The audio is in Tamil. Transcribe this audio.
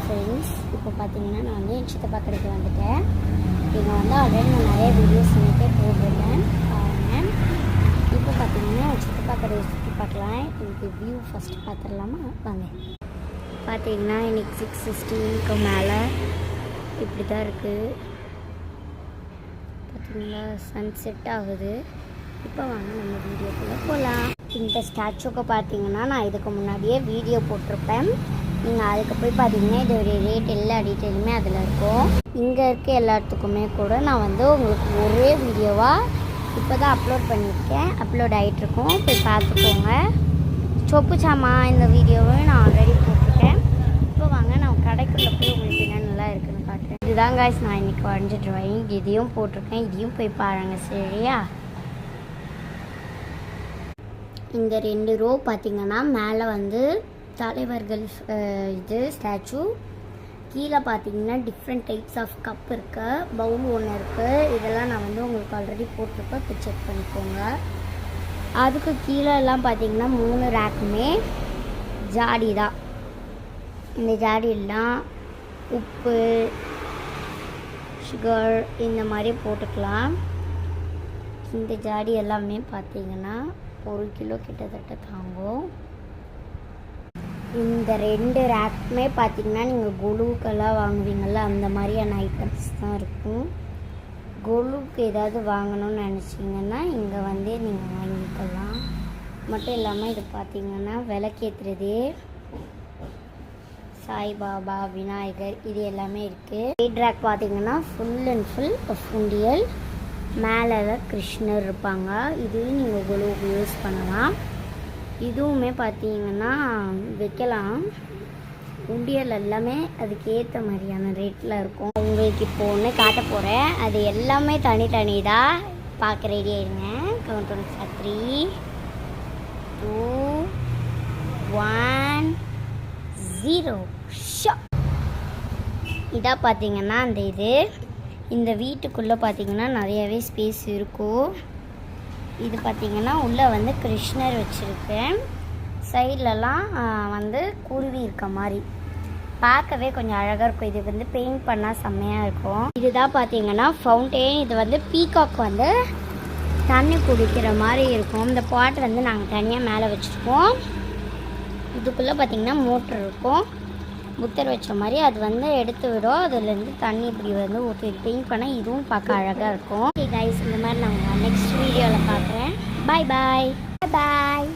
ஃப்ரெண்ட்ஸ், இப்போ பார்த்தீங்கன்னா நான் வந்து என் சித்தப்பா கடைக்கு வந்துட்டேன். இங்கே வந்து ஆல்ரெடி நான் நிறைய வீடியோஸ் இன்னைக்கே போட்டிருந்தேன் பாருங்கள். இப்போ பார்த்தீங்கன்னா சித்தப்பா கடையை சுற்றி பார்க்கலாம். இன்னைக்கு வியூ ஃபஸ்ட்டு பார்த்துடலாமா வாங்க. பார்த்தீங்கன்னா இன்றைக்கி 6:16க்கு மேலே இப்படி தான் இருக்குது. பார்த்தீங்களா சன் செட் ஆகுது. இப்போ வாங்க நம்ம வீடியோக்குள்ளே போகலாம். இந்த ஸ்டாச்சுக்கு பார்த்தீங்கன்னா நான் இதுக்கு முன்னாடியே வீடியோ போட்டிருப்பேன். நீங்கள் அதுக்கு போய் பார்த்தீங்கன்னா இதோடைய ரேட் எல்லா டீட்டெயிலுமே அதில் இருக்கும். இங்கே இருக்க எல்லாத்துக்குமே கூட நான் வந்து உங்களுக்கு ஒரே வீடியோவாக இப்போ தான் அப்லோட் பண்ணியிருக்கேன். அப்லோட் ஆகிட்ருக்கோம், போய் பார்த்துக்கோங்க. சொப்பு சாமான் இந்த வீடியோவை நான் ஆல்ரெடி போட்டிருக்கேன். இப்போ வாங்க நான் கடைக்குள்ளே போய் உங்களுக்கு என்னென்னலாம் இருக்குதுன்னு காட்டுறேன். இதுதான் காய்ஸ் நான் இன்றைக்கி வரைஞ்ச ட்ராயிங். இதையும் போட்டிருக்கேன், இதையும் போய் பாருங்கள் சரியா. இந்த 2 ரோ பார்த்திங்கன்னா மேலே வந்து தலைவர்கள் இது ஸ்டாச்சு, கீழே பார்த்தீங்கன்னா டிஃப்ரெண்ட் டைப்ஸ் ஆஃப் கப் இருக்குது, பவுல் ஒன்று இருக்குது. இதெல்லாம் நான் வந்து உங்களுக்கு ஆல்ரெடி போட்டிருப்பேன், இப்போ செக் பண்ணிக்கோங்க. அதுக்கு கீழே எல்லாம் பார்த்தீங்கன்னா 3 ரேக்குமே ஜாடி தான். இந்த ஜாடியெல்லாம் உப்பு, சுகர் இந்த மாதிரி போட்டுக்கலாம். இந்த ஜாடி எல்லாமே பார்த்தீங்கன்னா 1 கிலோ கிட்டத்தட்ட தாங்கும். இந்த 2 ரேக்குமே பார்த்திங்கன்னா நீங்கள் கொலுக்கெல்லாம் வாங்குவீங்கள்ல அந்த மாதிரியான ஐட்டம்ஸ் தான் இருக்கும். கொலுக்கு ஏதாவது வாங்கணும்னு நினச்சிங்கன்னா இங்கே வந்து நீங்கள் வாங்கிக்கலாம். மட்டும் இல்லாமல் இது பார்த்திங்கன்னா விளக்கேற்றுறது, சாய்பாபா, விநாயகர் இது எல்லாமே இருக்குது. 8 ரேக் பார்த்திங்கன்னா ஃபுல் அண்ட் ஃபுல் உண்டியல். மேலே கிருஷ்ணர் இருப்பாங்க. இதுவும் நீங்கள் கொலுவுக்கு யூஸ் பண்ணலாம். இதுவுமே பார்த்தீங்கன்னா வைக்கலாம். உண்டியல் எல்லாமே அதுக்கு ஏற்ற மாதிரியான ரேட்டில் இருக்கும். உங்களுக்கு இப்போ ஒன்று காட்ட போகிறேன். அது எல்லாமே தனித்தனி தான். பார்க்க ரெடி ஆகிடுங்க. Count one 3 2 1 0 show. இதாக பார்த்தீங்கன்னா அந்த இந்த வீட்டுக்குள்ளே பார்த்தீங்கன்னா நிறையவே ஸ்பேஸ் இருக்கும். இது பார்த்திங்கன்னா உள்ளே வந்து கிருஷ்ணர் வச்சுருக்கேன். சைட்லலாம் வந்து குருவி இருக்க மாதிரி பார்க்கவே கொஞ்சம் அழகாக இருக்கும். இது வந்து பெயிண்ட் பண்ணால் செம்மையாக இருக்கும். இதுதான் பார்த்திங்கன்னா ஃபவுண்டெயின். இது வந்து பீகாக் வந்து தண்ணி குடிக்கிற மாதிரி இருக்கும். இந்த பாட் வந்து நாங்கள் தனியாக மேலே வச்சுருக்கோம். இதுக்குள்ளே பார்த்திங்கன்னா மோட்ரு இருக்கும், புத்தர் வச்ச மாதிரி. அது வந்து எடுத்து விடும், அதுலேருந்து தண்ணி இப்படி வந்து ஊற்றி பெயிண்ட் பண்ணால் இதுவும் பார்க்க அழகாக இருக்கும். கைஸ் இந்த மாதிரி நான் நெக்ஸ்ட் வீடியோவில் பார்க்குறேன். பாய் பாய் பாய்.